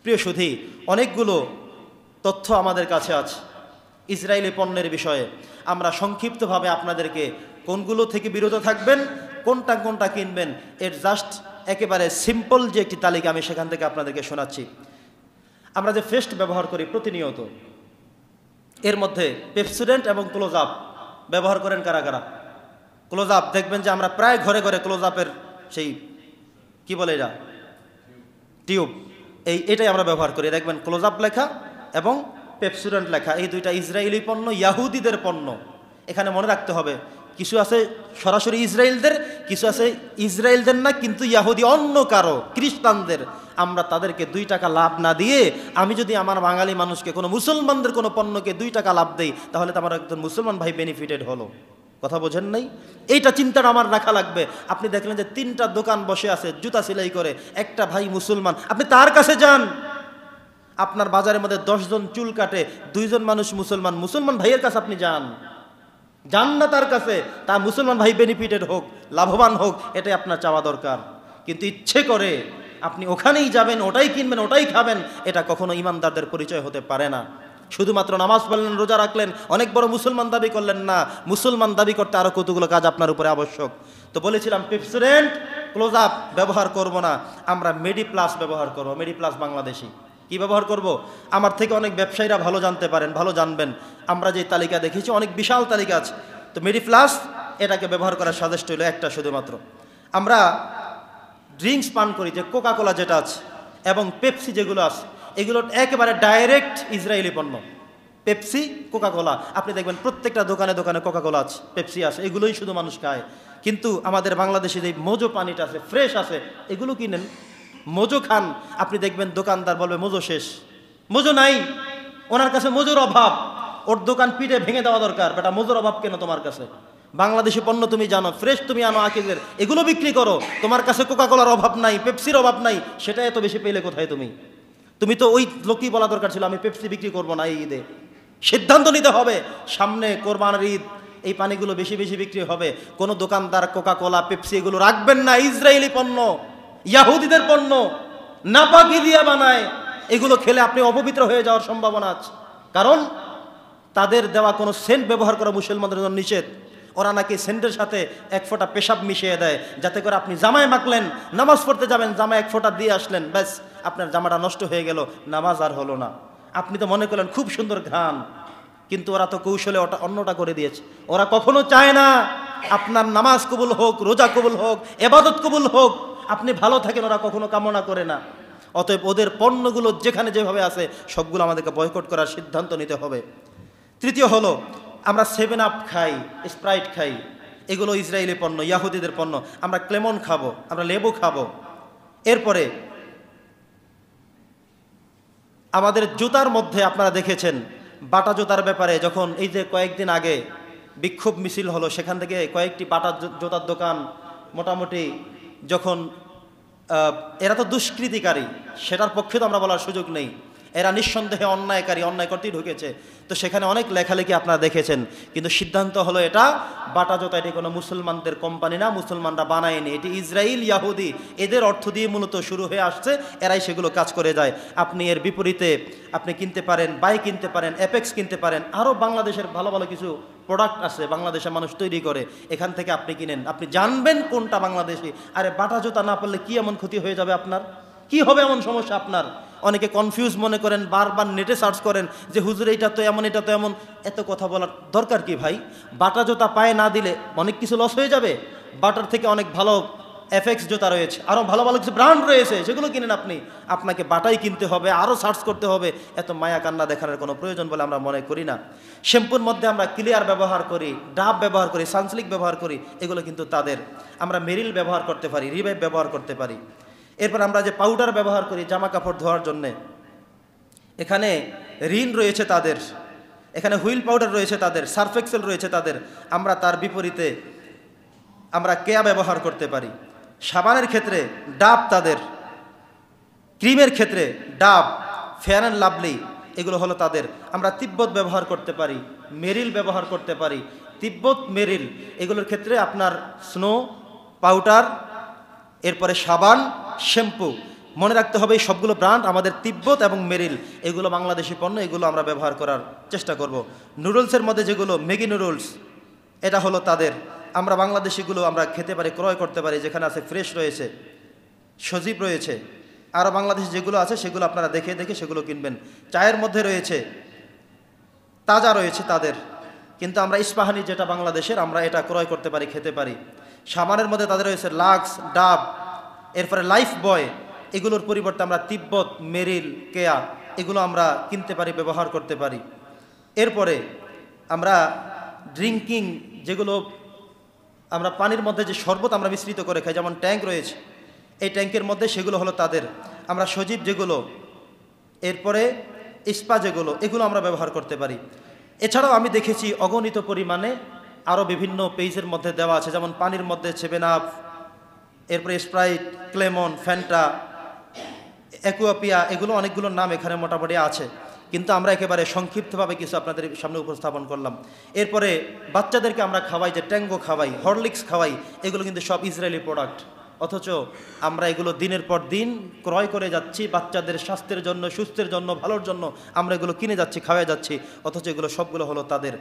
প্রিয় সুধী, অনেকগুলো তথ্য আমাদের কাছে আছে ইসরায়েলি পণ্যের বিষয়ে। আমরা সংক্ষিপ্তভাবে আপনাদেরকে কোনগুলো থেকে বিরত থাকবেন, কোনটা কোনটা কিনবেন, এর জাস্ট একেবারে সিম্পল যে একটি তালিকা আমি সেখান থেকে আপনাদেরকে শোনাচ্ছি। আমরা যে পেস্ট ব্যবহার করি প্রতিনিয়ত, এর মধ্যে পেপসোডেন্ট এবং ক্লোজ আপ ব্যবহার করেন কারা কারা? ক্লোজ আপ দেখবেন যে আমরা প্রায় ঘরে ঘরে ক্লোজ আপের সেই কি বলে এটা টিউব, এটাই আমরা ব্যবহার করি। দেখবেন ক্লোজ আপ লেখা এবং পেপসোডেন্ট লেখা, এই দুইটা ইসরায়েলি পণ্য, ইয়াহুদিদের পণ্য। এখানে মনে রাখতে হবে কিছু আছে সরাসরি ইসরায়েলদের, কিছু আছে ইসরায়েলদের না কিন্তু ইয়াহুদি অন্য কারো খ্রিস্টানদের। আমরা তাদেরকে 2 টাকা লাভ না দিয়ে আমি যদি আমার বাঙালি মানুষকে কোনো মুসলমানদের কোনো পণ্যকে 2 টাকা লাভ দেই, তাহলে তো আমার একজন মুসলমান ভাই বেনিফিটেড হলো। কথা বোঝেন নাই? এইটা চিন্তাটা আমার রাখা লাগবে। আপনি দেখলেন যে 3টা দোকান বসে আছে জুতা সেলাই করে, একটা ভাই মুসলমান, আপনি তার কাছে যান। আপনার বাজারের মধ্যে 10 জন চুল কাটে, 2 জন মানুষ মুসলমান, মুসলমান ভাইয়ের কাছে আপনি যান না তার কাছে, তার মুসলমান ভাই বেনিফিটেড হোক, লাভবান হোক, এটাই আপনার চাওয়া দরকার। কিন্তু ইচ্ছে করে আপনি ওখানেই যাবেন, ওটাই কিনবেন, ওটাই খাবেন, এটা কখনো ইমানদারদের পরিচয় হতে পারে না। শুধুমাত্র নামাজ পড়লেন, রোজা রাখলেন, অনেক বড় মুসলমান দাবি করলেন না। মুসলমান দাবি করতে আরও কতগুলো কাজ আপনার উপরে আবশ্যক। তো বলেছিলাম পেপসোডেন্ট ক্লোজ আপ ব্যবহার করব না, আমরা মেডিপ্লাস ব্যবহার করব। মেডিপ্লাস বাংলাদেশি কি ব্যবহার করব? আমার থেকে অনেক ব্যবসায়ীরা ভালো জানতে পারেন, ভালো জানবেন। আমরা যে তালিকা দেখেছি অনেক বিশাল তালিকা আছে, তো মেডিপ্লাস এটাকে ব্যবহার করার সাজেস্ট হইল একটা শুধুমাত্র। আমরা ড্রিঙ্কস পান করি যে কোকা কোলা যেটা আছে এবং পেপসি যেগুলো আছে, এগুলো একেবারে ডাইরেক্ট ইসরায়েলি পণ্য। পেপসি, কোকা কোলা, আপনি দেখবেন প্রত্যেকটা দোকানে দোকানে কোকা কোলা আছে, পেপসি আছে, এগুলোই শুধু মানুষ খায়। কিন্তু আমাদের বাংলাদেশে যে মোজো পানিটা আছে, ফ্রেশ আছে, এগুলো কিনেন, মোজো খান, আপনি দেখবেন দোকানদার বলবে মোজো শেষ, মোজো নাই, ওনার কাছে মোজোর অভাব, ওর দোকান পিঠে ভেঙে দেওয়া দরকার। বেটা মোজোর অভাব কেন তোমার কাছে? বাংলাদেশি পণ্য তুমি জানো, ফ্রেশ তুমি আনো আকিদের, এগুলো বিক্রি করো, তোমার কাছে কোকা কোলার অভাব নাই, পেপসির অভাব নাই, সেটা এত বেশি পেলে কোথায় তুমি? তুমি তো ওই লোকই বলা দরকার ছিল আমি পেপসি বিক্রি করবো না এই ঈদে। সিদ্ধান্ত নিতে হবে, সামনে কোরবানির ঈদ, এই পানিগুলো বেশি বেশি বিক্রি হবে। কোনো দোকানদার কোকা কোলা পেপসি এগুলো রাখবেন না, ইসরায়েলি পণ্য, ইয়াহুদিদের পণ্য, নাপাকি দিয়া বানায়, এগুলো খেলে আপনি অপবিত্র হয়ে যাওয়ার সম্ভাবনা আছে। কারণ তাদের দেওয়া কোনো সেন্ট ব্যবহার করা মুসলমানদের জন্য নিষেধ। ওরা নাকি সেন্টের সাথে 1 ফোঁটা পেশাব মিশিয়ে দেয়, যাতে করে আপনি জামায় মাখলেন, নামাজ পড়তে যাবেন, জামায় 1 ফোঁটা দিয়ে আসলেন, ব্যাস আপনার জামাটা নষ্ট হয়ে গেল, নামাজ আর হলো না। আপনি তো মনে করলেন খুব সুন্দর ঘ্রাণ, কিন্তু ওরা তো কৌশলে ওটা অন্যটা করে দিয়েছে। ওরা কখনো চায় না আপনার নামাজ কবুল হোক, রোজা কবুল হোক, ইবাদত কবুল হোক, আপনি ভালো থাকেন, ওরা কখনো কামনা করে না। অতএব ওদের পণ্যগুলো যেখানে যেভাবে আছে সবগুলো আমাদেরকে বয়কট করার সিদ্ধান্ত নিতে হবে। তৃতীয় হলো আমরা 7 আপ খাই, স্প্রাইট খাই, এগুলো ইসরায়েলি পণ্য, ইয়াহুদিদের পণ্য। আমরা ক্লেমন খাবো, আমরা লেবু খাবো। এরপরে আমাদের জুতার মধ্যে আপনারা দেখেছেন বাটা জুতার ব্যাপারে, যখন এই যে কয়েকদিন আগে বিক্ষোভ মিছিল হলো, সেখান থেকে কয়েকটি বাটা জুতার দোকান মোটামুটি যখন এরা তো দুষ্কৃতিকারী, সেটার পক্ষে তো আমরা বলার সুযোগ নেই, এরা নিঃসন্দেহে অন্যায়কারী, অন্যায় করতেই ঢুকেছে। তো সেখানে অনেক লেখালেখি আপনারা দেখেছেন, কিন্তু সিদ্ধান্ত হলো এটা বাটা জুতা, এটি কোনো মুসলমানদের কোম্পানি না, মুসলমানরা বানায়নি, এটি ইসরায়েল ইয়াহুদি, এদের অর্থ দিয়ে মূলত শুরু হয়ে আসছে, এরাই সেগুলো কাজ করে যায়। আপনি এর বিপরীতে আপনি কিনতে পারেন বাই, কিনতে পারেন অ্যাপেক্স, কিনতে পারেন আরও বাংলাদেশের ভালো ভালো কিছু প্রোডাক্ট আছে, বাংলাদেশের মানুষ তৈরি করে, এখান থেকে আপনি কিনেন, আপনি জানবেন কোনটা বাংলাদেশি। আরে বাটা জুতা না পড়লে কি এমন ক্ষতি হয়ে যাবে আপনার? কি হবে এমন সমস্যা আপনার? অনেকে কনফিউজ মনে করেন, বারবার নেটে সার্চ করেন যে হুজুর এটা তো এমন, এটা তো এমন। এত কথা বলার দরকার কি ভাই? বাটা জুতা পায়ে না দিলে অনেক কিছু লস হয়ে যাবে। বাটার থেকে অনেক ভালো এফএক্স জুতা রয়েছে, আরও ভালো ভালো কিছু ব্র্যান্ড রয়েছে, সেগুলো কিনেন আপনি। আপনাকে বাটাই কিনতে হবে, আরও সার্চ করতে হবে, এত মায়া কান্না দেখানোর কোনো প্রয়োজন বলে আমরা মনে করি না। শ্যাম্পুর মধ্যে আমরা ক্লিয়ার ব্যবহার করি, ডাব ব্যবহার করি, সানসিল্ক ব্যবহার করি, এগুলো কিন্তু তাদের। আমরা মেরিল ব্যবহার করতে পারি, রিভাইভ ব্যবহার করতে পারি। এরপর আমরা যে পাউডার ব্যবহার করি জামা কাপড় ধোয়ার জন্যে, এখানে রিন রয়েছে তাদের, এখানে হুইল পাউডার রয়েছে তাদের, সার্ফ এক্সেল রয়েছে তাদের। আমরা তার বিপরীতে আমরা কেয়া ব্যবহার করতে পারি। সাবানের ক্ষেত্রে ডাব তাদের, ক্রিমের ক্ষেত্রে ডাব, ফেয়ার অ্যান্ড লাভলি, এগুলো হলো তাদের। আমরা তিব্বত ব্যবহার করতে পারি, মেরিল ব্যবহার করতে পারি। তিব্বত, মেরিল এগুলোর ক্ষেত্রে আপনার স্নো পাউডার, এরপরে সাবান, শ্যাম্পু, মনে রাখতে হবে এই সবগুলো ব্র্যান্ড আমাদের তিব্বত এবং মেরিল, এগুলো বাংলাদেশি পণ্য, এগুলো আমরা ব্যবহার করার চেষ্টা করব। নুডলসের মধ্যে যেগুলো ম্যাগি নুডলস, এটা হলো তাদের। আমরা বাংলাদেশিগুলো আমরা খেতে পারি, ক্রয় করতে পারি, যেখানে আছে ফ্রেশ রয়েছে, সজীব রয়েছে। আরও বাংলাদেশে যেগুলো আছে সেগুলো আপনারা দেখে দেখে সেগুলো কিনবেন। চায়ের মধ্যে রয়েছে, তাজা রয়েছে তাদের, কিন্তু আমরা ইস্পাহানি যেটা বাংলাদেশের, আমরা এটা ক্রয় করতে পারি, খেতে পারি। সাবানের মধ্যে তাদের রয়েছে লাক্স, ডাব, এরপরে লাইফ বয়, এগুলোর পরিবর্তে আমরা তিব্বত, মেরিল, কেয়া, এগুলো আমরা কিনতে পারি, ব্যবহার করতে পারি। এরপরে আমরা ড্রিঙ্কিং যেগুলো আমরা পানির মধ্যে যে শরবত আমরা মিশ্রিত করে খাই, যেমন ট্যাঙ্ক রয়েছে, এই ট্যাঙ্কের মধ্যে সেগুলো হলো তাদের। আমরা সজীব যেগুলো, এরপরে ইস্পা যেগুলো, এগুলো আমরা ব্যবহার করতে পারি। এছাড়াও আমি দেখেছি অগণিত পরিমাণে আরও বিভিন্ন পেজের মধ্যে দেওয়া আছে, যেমন পানির মধ্যে 7 আপ, এরপরে স্প্রাইট, ক্লেমন, ফ্যান্টা, অ্যাকুয়াপিয়া, এগুলো অনেকগুলো নাম এখানে মোটামুটি আছে, কিন্তু আমরা একেবারে সংক্ষিপ্তভাবে কিছু আপনাদের সামনে উপস্থাপন করলাম। এরপরে বাচ্চাদেরকে আমরা খাওয়াই, যে ট্যাঙ্গো খাওয়াই, হরলিক্স খাওয়াই, এগুলো কিন্তু সব ইসরায়েলি প্রোডাক্ট, অথচ আমরা এগুলো দিনের পর দিন ক্রয় করে যাচ্ছি বাচ্চাদের স্বাস্থ্যের জন্য, সুস্থের জন্য, ভালোর জন্য আমরা এগুলো কিনে যাচ্ছি, খাওয়া যাচ্ছি, অথচ এগুলো সবগুলো হলো তাদের।